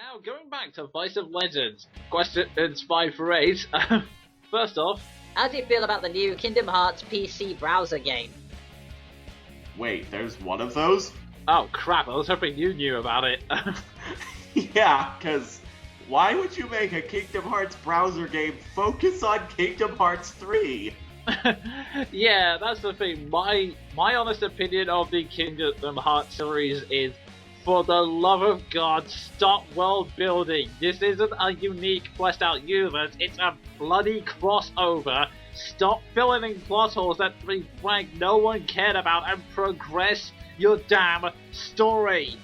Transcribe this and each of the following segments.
Now, going back to Vice of Legends, questions 5 for 8. First off, how do you feel about the new Kingdom Hearts PC browser game? Wait, there's one of those? Oh crap, I was hoping you knew about it. Yeah, because why would you make a Kingdom Hearts browser game focus on Kingdom Hearts 3? Yeah, that's the thing. My honest opinion of the Kingdom Hearts series is, for the love of God, stop world building. This isn't a unique fleshed out universe, it's a bloody crossover. Stop filling in plot holes that, to be frank, no one cared about, and progress your damn story.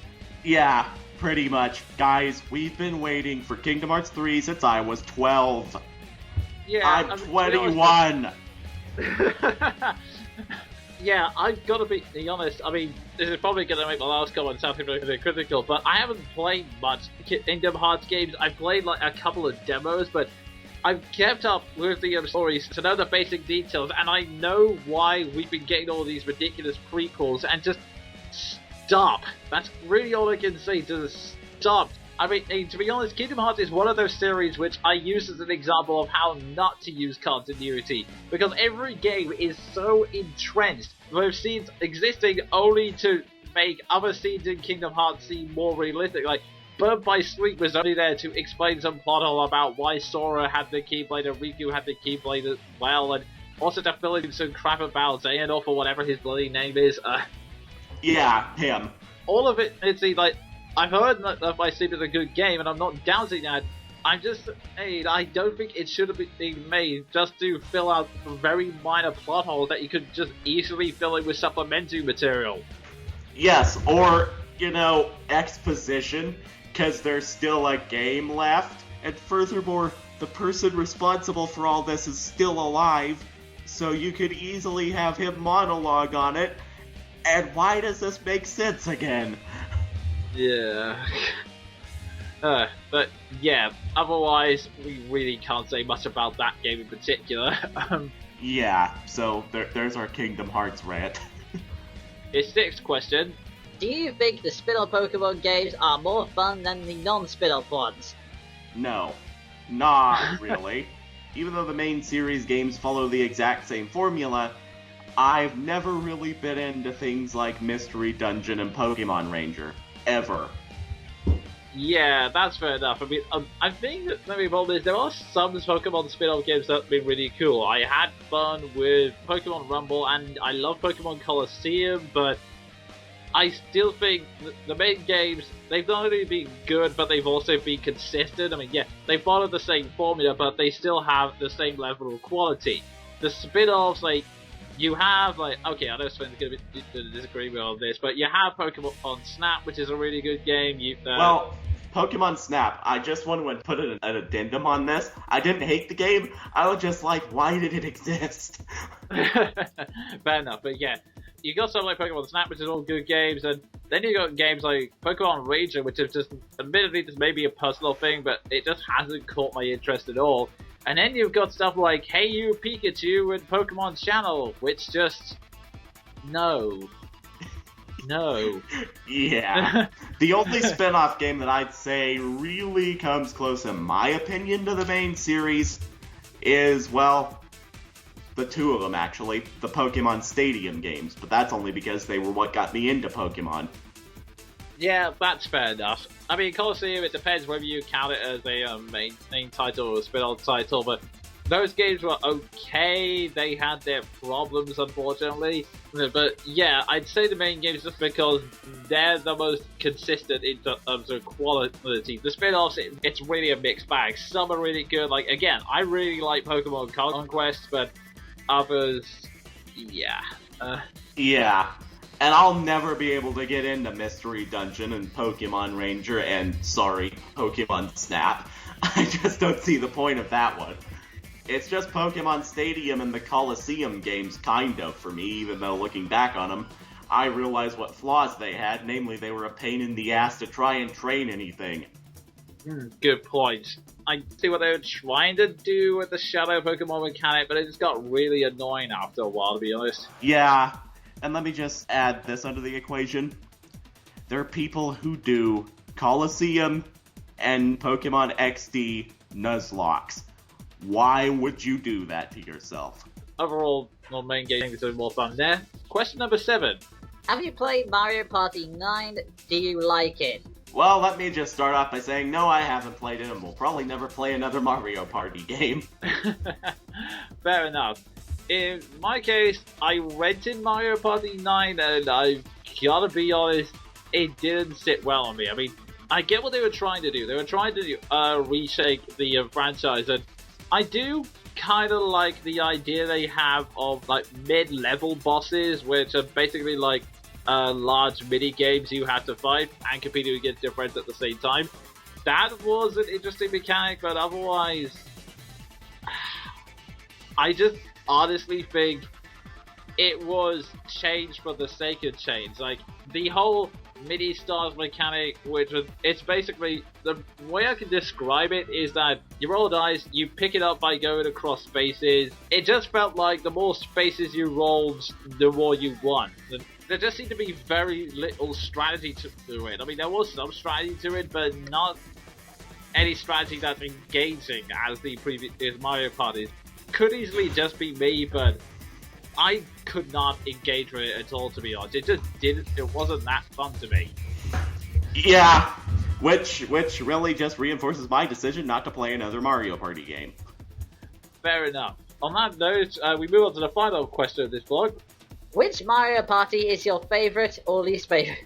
Yeah, pretty much. Guys, we've been waiting for Kingdom Hearts 3 since I was 12. Yeah, I'm 21! Yeah, I've got to be honest. I mean, this is probably going to make my last comment sound really critical, but I haven't played much Kingdom Hearts games. I've played like a couple of demos, but I've kept up with the stories to know the basic details, and I know why we've been getting all these ridiculous prequels, and just stop. That's really all I can say, just stop. I mean, to be honest, Kingdom Hearts is one of those series which I use as an example of how not to use continuity, because every game is so entrenched with scenes existing only to make other scenes in Kingdom Hearts seem more realistic. Like, Bird by Sleep was only there to explain some plot hole about why Sora had the Keyblade and Riku had the Keyblade as well, and also to fill in some crap about Xehanort or whatever his bloody name is. Yeah, him. All of it, it's like, I've heard that My Sleep is a good game, and I'm not doubting that. I'm just saying, I don't think it should have been made just to fill out very minor plot holes that you could just easily fill in with supplementary material. Yes, or, exposition, because there's still a game left, and furthermore, the person responsible for all this is still alive, so you could easily have him monologue on it, and why does this make sense again? Yeah. But yeah, otherwise, we really can't say much about that game in particular. Yeah, so there's our Kingdom Hearts rant. His sixth question. Do you think the spin-off Pokemon games are more fun than the non-spin-off ones? No, not really. Even though the main series games follow the exact same formula, I've never really been into things like Mystery Dungeon and Pokemon Ranger. Ever. Yeah, that's fair enough. I mean, I think that maybe problem is there are some Pokemon spin-off games that have been really cool. I had fun with Pokemon Rumble, and I love Pokemon Colosseum, but I still think the main games, they've not only been good, but they've also been consistent. I mean, yeah, they follow the same formula, but they still have the same level of quality. The spin-offs, like, you have, like, okay, I know Sven's going to disagree with all this, but you have Pokemon Snap, which is a really good game. Well, Pokemon Snap, I just want to put an addendum on this. I didn't hate the game, I was just like, why did it exist? Fair enough, but yeah. You got something like Pokemon Snap, which is all good games, and then you got games like Pokemon Ranger, which is just, admittedly, just maybe a personal thing, but it just hasn't caught my interest at all. And then you've got stuff like Hey You Pikachu and Pokemon Channel, which just... No. No. Yeah. The only spin-off game that I'd say really comes close, in my opinion, to the main series is, well, the two of them, actually. The Pokemon Stadium games. But that's only because they were what got me into Pokemon. Yeah, that's fair enough. I mean, Colosseum, it depends whether you count it as a main title or a spin-off title, but those games were okay. They had their problems, unfortunately. But yeah, I'd say the main games just because they're the most consistent in terms of quality. The spin-offs, it's really a mixed bag. Some are really good. Like, again, I really like Pokemon Conquest, but others, yeah. Yeah. And I'll never be able to get into Mystery Dungeon and Pokemon Ranger and, sorry, Pokemon Snap. I just don't see the point of that one. It's just Pokemon Stadium and the Colosseum games, kind of, for me, even though looking back on them, I realized what flaws they had, namely they were a pain in the ass to try and train anything. Good point. I see what they were trying to do with the Shadow Pokemon mechanic, but it just got really annoying after a while, to be honest. Yeah. And let me just add this under the equation. There are people who do Colosseum, and Pokemon XD Nuzlocke. Why would you do that to yourself? Overall, my main games are more fun there. Question number 7. Have you played Mario Party 9? Do you like it? Well, let me just start off by saying, no, I haven't played it, and will probably never play another Mario Party game. Fair enough. In my case, I rented Mario Party 9, and I've gotta be honest, it didn't sit well on me. I mean, I get what they were trying to do. They were trying to reshake the franchise, and I do kind of like the idea they have of like mid-level bosses, which are basically like large mini games you have to fight and competing against your friends at the same time. That was an interesting mechanic, but otherwise, I just honestly think it was change for the sake of change. Like the whole mini stars mechanic, which was, it's basically, the way I can describe it is that you roll dice, you pick it up by going across spaces. It just felt like the more spaces you rolled, the more you won. There just seemed to be very little strategy to it. I mean, there was some strategy to it, but not any strategy that's engaging as the previous Mario Party. Could easily just be me, but I could not engage with it at all, to be honest. It just didn't. It wasn't that fun to me. Yeah, which really just reinforces my decision not to play another Mario Party game. Fair enough. On that note, we move on to the final question of this vlog. Which Mario Party is your favorite or least favorite?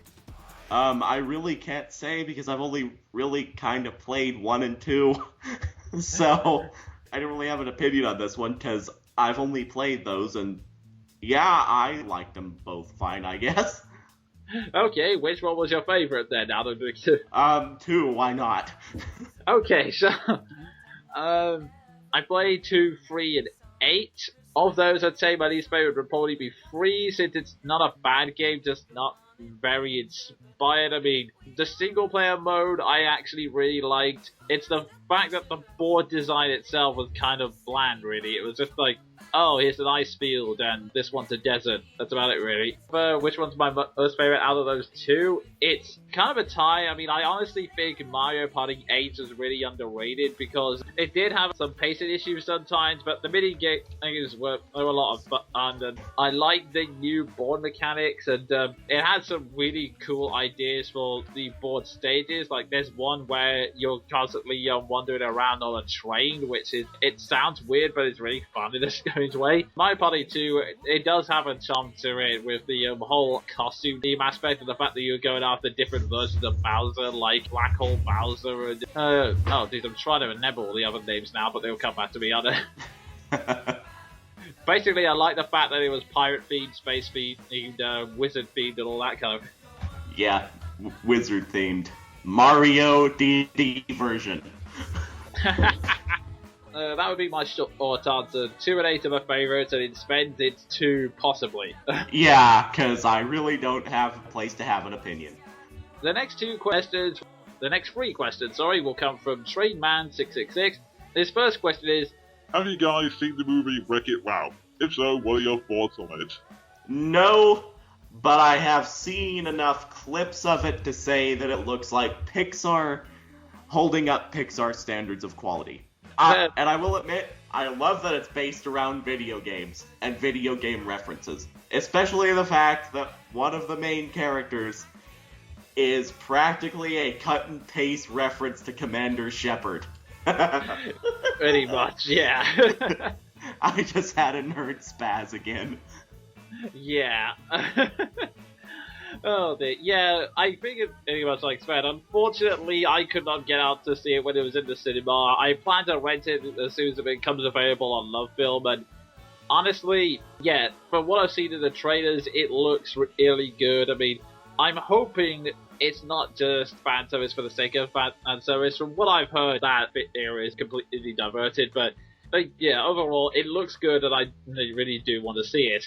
I really can't say because I've only really kind of played 1 and 2, so I don't really have an opinion on this one because I've only played those, and yeah, I liked them both fine, I guess. Okay, which one was your favorite then, out of the two? 2, why not? Okay, so I played 2, 3, and 8. Of those, I'd say my least favorite would probably be 3, since it's not a bad game, just not very inspired. I mean, the single player mode I actually really liked. It's the fact that the board design itself was kind of bland, really. It was just like, oh, here's an ice field, and this one's a desert. That's about it, really. But which one's my most favorite out of those 2? It's kind of a tie. I mean, I honestly think Mario Party 8 is really underrated because it did have some pacing issues sometimes, but the mini games were a lot of fun, and I liked the new board mechanics, and it had some really cool ideas for the board stages. Like, there's one where you're constantly wandering around on a train, which is, it sounds weird, but it's really fun in a strange way. Mario Party 2, it does have a charm to it with the whole costume theme aspect, and the fact that you're going after different versions of Bowser, like Black Hole Bowser, and oh dude, I'm trying to remember all the other names now, but they'll come back to me, aren't they? Basically, I like the fact that it was pirate themed, space themed, wizard themed, and all that kind of. Yeah, wizard themed. Mario D&D version. That would be my short answer. 2 and 8 are my favourites, and in Sven's it's 2, possibly. Yeah, because I really don't have a place to have an opinion. The next 3 questions, will come from Trainman666. His first question is, have you guys seen the movie Wreck-It Ralph? If so, what are your thoughts on it? No, but I have seen enough clips of it to say that it looks like Pixar holding up Pixar standards of quality. And I will admit, I love that it's based around video games and video game references. Especially the fact that one of the main characters is practically a cut-and-paste reference to Commander Shepard. Pretty much, yeah. I just had a nerd spaz again. Yeah. Oh, yeah, I think it's pretty much like Sven. Unfortunately, I could not get out to see it when it was in the cinema. I plan to rent it as soon as it becomes available on LoveFilm, and honestly, yeah, from what I've seen in the trailers, it looks really good. I mean, I'm hoping it's not just fan service for the sake of fan service. From what I've heard, that bit area is completely diverted, but yeah, overall, it looks good, and I really do want to see it.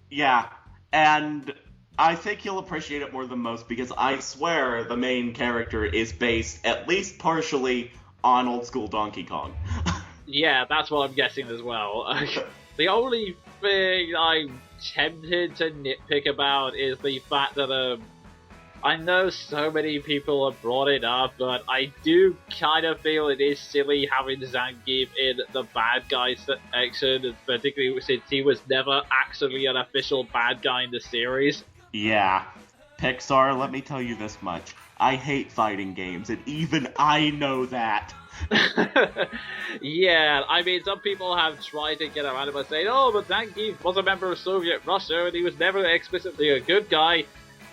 Yeah, and I think you'll appreciate it more than most because I swear the main character is based, at least partially, on old school Donkey Kong. Yeah, that's what I'm guessing as well. The only thing I'm tempted to nitpick about is the fact that, I know so many people have brought it up, but I do kind of feel it is silly having Zangief in the bad guy section, particularly since he was never actually an official bad guy in the series. Yeah. Pixar, let me tell you this much. I hate fighting games, and even I know that. Yeah, I mean, some people have tried to get around it by saying, oh, but Zangief was a member of Soviet Russia, and he was never explicitly a good guy.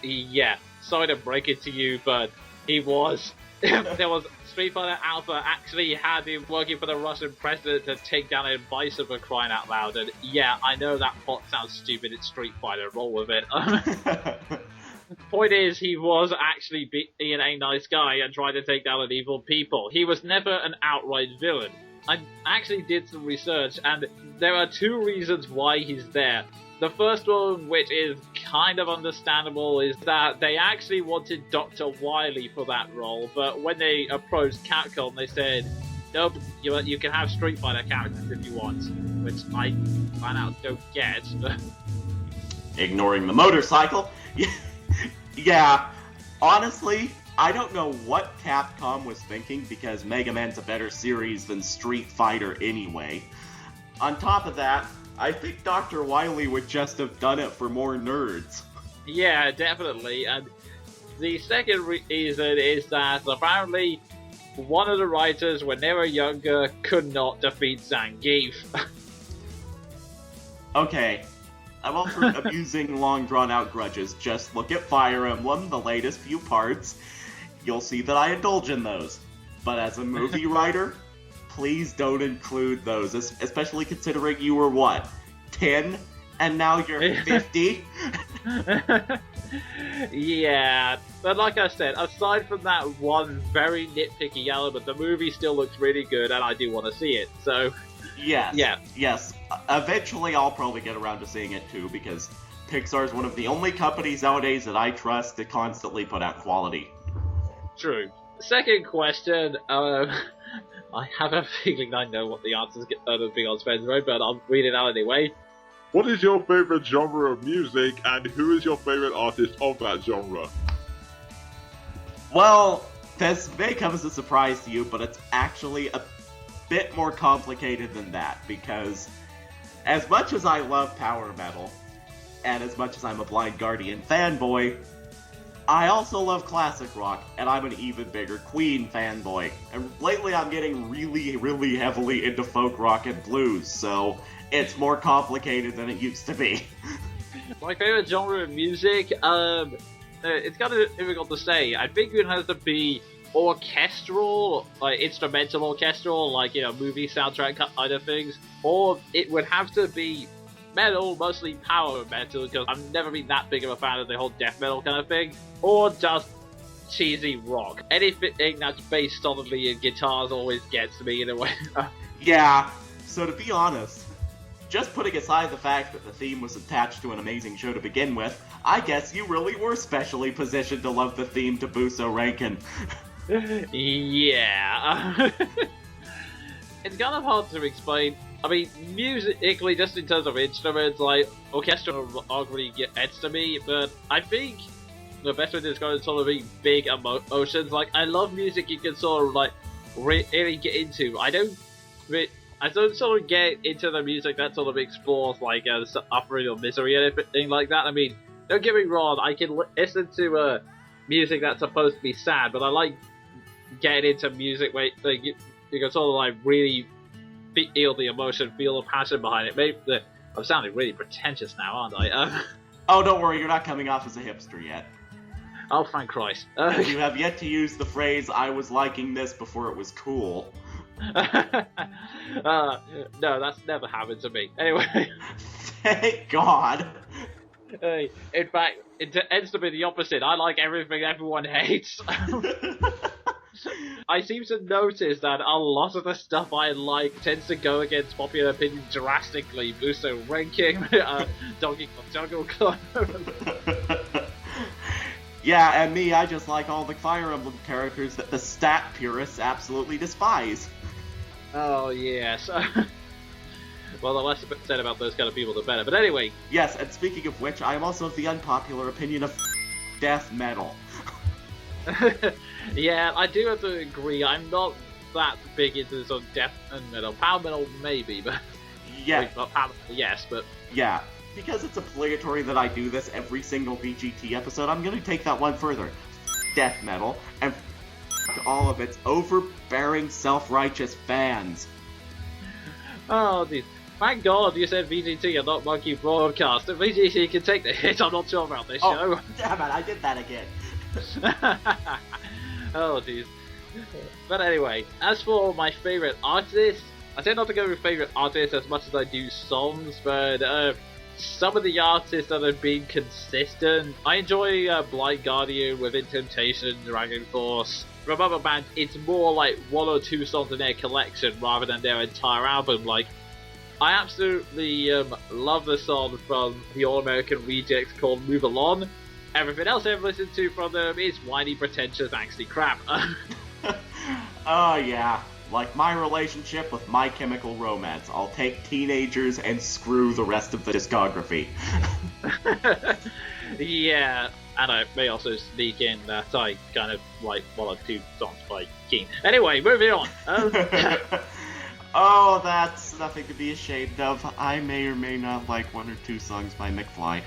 Yeah, sorry to break it to you, but he was. There was Street Fighter Alpha actually had him working for the Russian president to take down a bison for crying out loud, and yeah, I know that plot sounds stupid, it's Street Fighter, roll with it. Point is, he was actually being a nice guy and trying to take down an evil people. He was never an outright villain. I actually did some research, and there are two reasons why he's there. The first one, which is kind of understandable, is that they actually wanted Dr. Wily for that role, but when they approached Capcom, they said, nope, you can have Street Fighter characters if you want, which I find out don't get. Ignoring the motorcycle? Yeah, honestly, I don't know what Capcom was thinking because Mega Man's a better series than Street Fighter anyway. On top of that, I think Dr. Wily would just have done it for more nerds. Yeah, definitely. And the second reason is that apparently one of the writers, when they were younger, could not defeat Zangief. Okay, I'm all for abusing long drawn-out grudges. Just look at Fire Emblem, the latest few parts. You'll see that I indulge in those. But as a movie writer, please don't include those, especially considering you were, what, 10? And now you're 50? Yeah, but like I said, aside from that one very nitpicky element, the movie still looks really good and I do want to see it, so... Yes. Eventually I'll probably get around to seeing it too, because Pixar is one of the only companies nowadays that I trust to constantly put out quality. True. Second question, I have a feeling I know what the answer's going to be on Sven's Road, but I'll read it out anyway. What is your favorite genre of music, and who is your favorite artist of that genre? Well, this may come as a surprise to you, but it's actually a bit more complicated than that, because as much as I love power metal, and as much as I'm a Blind Guardian fanboy, I also love classic rock, and I'm an even bigger Queen fanboy. And lately I'm getting really, really heavily into folk rock and blues, so it's more complicated than it used to be. My favorite genre of music, it's kind of difficult to say. I think it has to be orchestral, like instrumental orchestral, like, movie soundtrack kind of things, or it would have to be metal, mostly power metal, because I've never been that big of a fan of the whole death metal kind of thing, or just cheesy rock. Anything that's based solidly in guitars always gets me in a way. Yeah, so to be honest, just putting aside the fact that the theme was attached to an amazing show to begin with, I guess you really were specially positioned to love the theme to Buso Rankin. Yeah. It's kind of hard to explain. I mean, musically, just in terms of instruments, like, orchestral rock really gets to me, but I think the best way to describe it is sort of being big emotions. Like, I love music you can sort of, like, really get into. I don't sort of get into the music that sort of explores, like, suffering or misery or anything like that. I mean, don't get me wrong, I can listen to music that's supposed to be sad, but I like getting into music where you can sort of, like, really feel the emotion, feel the passion behind it. Maybe I'm sounding really pretentious now, aren't I? Oh, don't worry, you're not coming off as a hipster yet. Oh, thank Christ. You have yet to use the phrase, I was liking this before it was cool. No, that's never happened to me. Anyway. Thank God. In fact, it tends to be the opposite. I like everything everyone hates. I seem to notice that a lot of the stuff I like tends to go against popular opinion drastically. Buso Ranking, Donkey Kong Jungle Club. Yeah, and me, I just like all the Fire Emblem characters that the stat purists absolutely despise. Oh, yes. Well, the less said about those kind of people, the better. But anyway. Yes, and speaking of which, I am also of the unpopular opinion of death metal. Yeah, I do have to agree. I'm not that big into sort of death and metal. Power metal, maybe, but Yeah, wait, not power metal, yes, but yeah. Because it's obligatory that I do this every single VGT episode, I'm gonna take that one further. Death metal, and all of its overbearing, self-righteous fans. oh, dude. Thank God you said VGT and not Monkey Broadcast. If VGT can take the hit, I'm not sure about this show. Damn it, I did that again. Oh, jeez. But anyway, as for my favourite artists, I tend not to go with favourite artists as much as I do songs, but some of the artists that have been consistent, I enjoy Blind Guardian, Within Temptation, Dragon Force. From other bands, it's more like one or two songs in their collection rather than their entire album. Like, I absolutely love the song from the All American Rejects called Move Along. Everything else I've listened to from them is whiny, pretentious, angsty crap. Oh yeah, like my relationship with My Chemical Romance. I'll take teenagers and screw the rest of the discography. Yeah, and I may also sneak in that I kind of like one or two songs by Keen. Anyway, moving on. Oh, that's nothing to be ashamed of. I may or may not like one or two songs by McFly.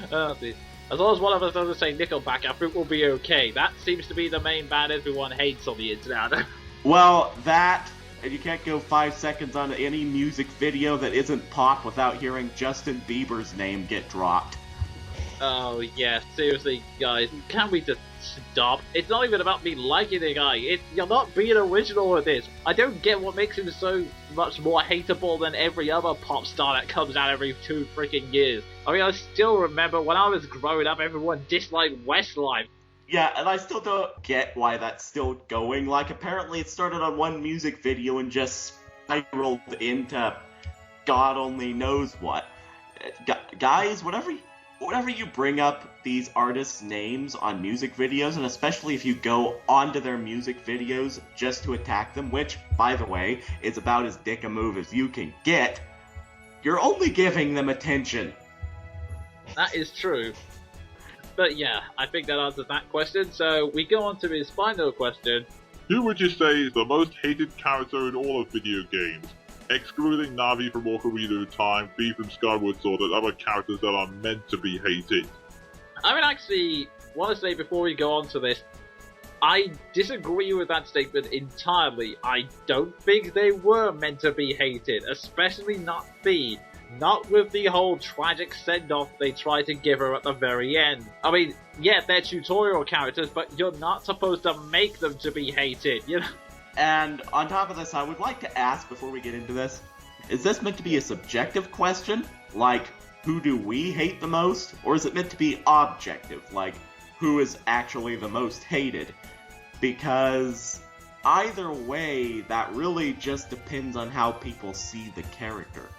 Oh, dear. As long as one of us doesn't say Nickelback, I think we'll be okay. That seems to be the main band everyone hates on the internet. Well, that, and you can't go 5 seconds on any music video that isn't pop without hearing Justin Bieber's name get dropped. Oh yeah, seriously guys, can we just stop? It's not even about me liking the guy, you're not being original with this. I don't get what makes him so much more hateable than every other pop star that comes out every 2 freaking years. I mean, I still remember when I was growing up, everyone disliked Westlife. Yeah, and I still don't get why that's still going. Like, apparently it started on one music video and just spiraled into God only knows what. Guys, whenever you bring up these artists' names on music videos, and especially if you go onto their music videos just to attack them, which, by the way, is about as dick a move as you can get, you're only giving them attention. That is true. But yeah, I think that answers that question, so we go on to his final question. Who would you say is the most hated character in all of video games? Excluding Navi from Ocarina of Time, V from Skyward Sword, and other characters that are meant to be hated. I would actually want to say before we go on to this, I disagree with that statement entirely. I don't think they were meant to be hated, especially not V. Not with the whole tragic send-off they tried to give her at the very end. I mean, yeah, they're tutorial characters, but you're not supposed to make them to be hated, you know? And on top of this, I would like to ask before we get into this, is this meant to be a subjective question? Like, who do we hate the most? Or is it meant to be objective? Like, who is actually the most hated? Because either way, that really just depends on how people see the character.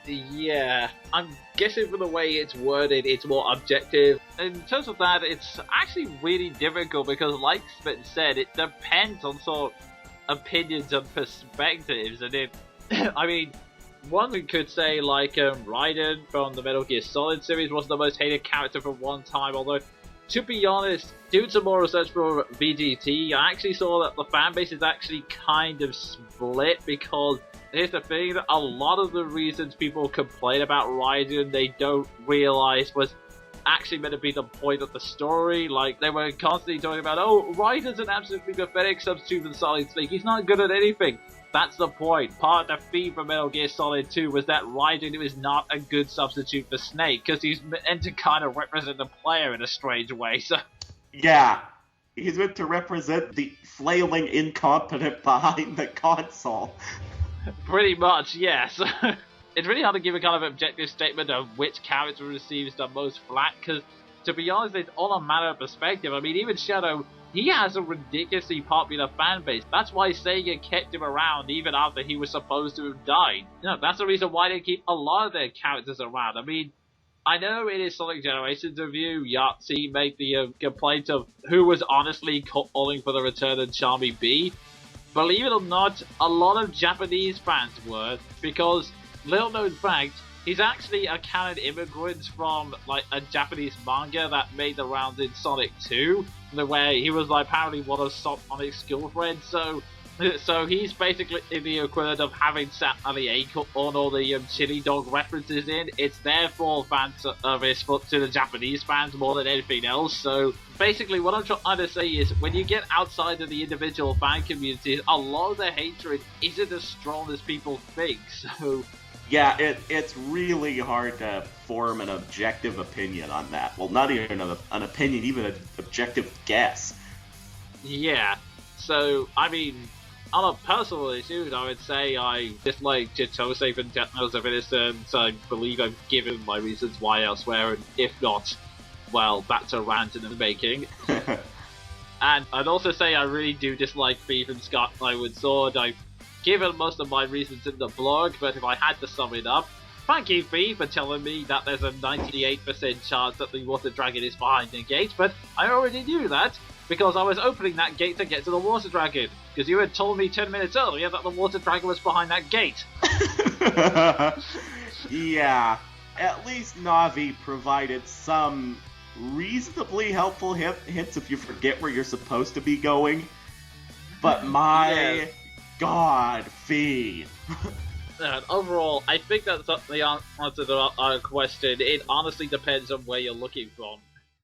Yeah, I'm guessing from the way it's worded, it's more objective. In terms of that, it's actually really difficult because, like Sven said, it depends on sort of opinions and perspectives. And it, I mean, one could say like Raiden from the Metal Gear Solid series was the most hated character for one time, although to be honest, doing some more research for VGT, I actually saw that the fan base is actually kind of split because here's the thing, a lot of the reasons people complain about Raiden they don't realize was actually meant to be the point of the story. Like, they were constantly talking about, oh, Raiden's an absolutely pathetic substitute for Solid Snake, he's not good at anything. That's the point. Part of the theme for Metal Gear Solid 2 was that Raiden is not a good substitute for Snake, because he's meant to kind of represent the player in a strange way, so... Yeah, he's meant to represent the flailing incompetent behind the console. Pretty much, yes. It's really hard to give a kind of objective statement of which character receives the most flack, because, to be honest, it's all a matter of perspective. I mean, even Shadow, he has a ridiculously popular fan base. That's why Sega kept him around even after he was supposed to have died. You know, that's the reason why they keep a lot of their characters around. I mean, I know it is Sonic Generations review, Yahtzee made the complaint of who was honestly calling for the return of Charmy B. Believe it or not, a lot of Japanese fans were, because, little known fact, He's actually a canon immigrant from like a Japanese manga that made the rounds in Sonic 2, where he was like apparently one of Sonic's girlfriends. So he's basically the equivalent of having sat on the acorn on all the chili dog references in. It's there for fan service to the Japanese fans more than anything else. So basically what I'm trying to say is when you get outside of the individual fan communities, a lot of the hatred isn't as strong as people think. So yeah, it's really hard to form an objective opinion on that. Well, not even an opinion, even an objective guess. Yeah, so, I mean, on a personal issue, I would say I dislike Chitose and Technos of Innocence. I believe I've given my reasons why elsewhere, and if not, well, that's a rant in the making. And I'd also say I really do dislike Thief and Scott Plywood Sword. I've given most of my reasons in the blog, but if I had to sum it up, thank you, Thief, for telling me that there's a 98% chance that the Water Dragon is behind the gate, but I already knew that, because I was opening that gate to get to the Water Dragon, because you had told me 10 minutes earlier that the Water Dragon was behind that gate. Yeah, at least Navi provided some reasonably helpful hints if you forget where you're supposed to be going. But my God, Fee. And overall, I think that's the answer to our question. It honestly depends on where you're looking from.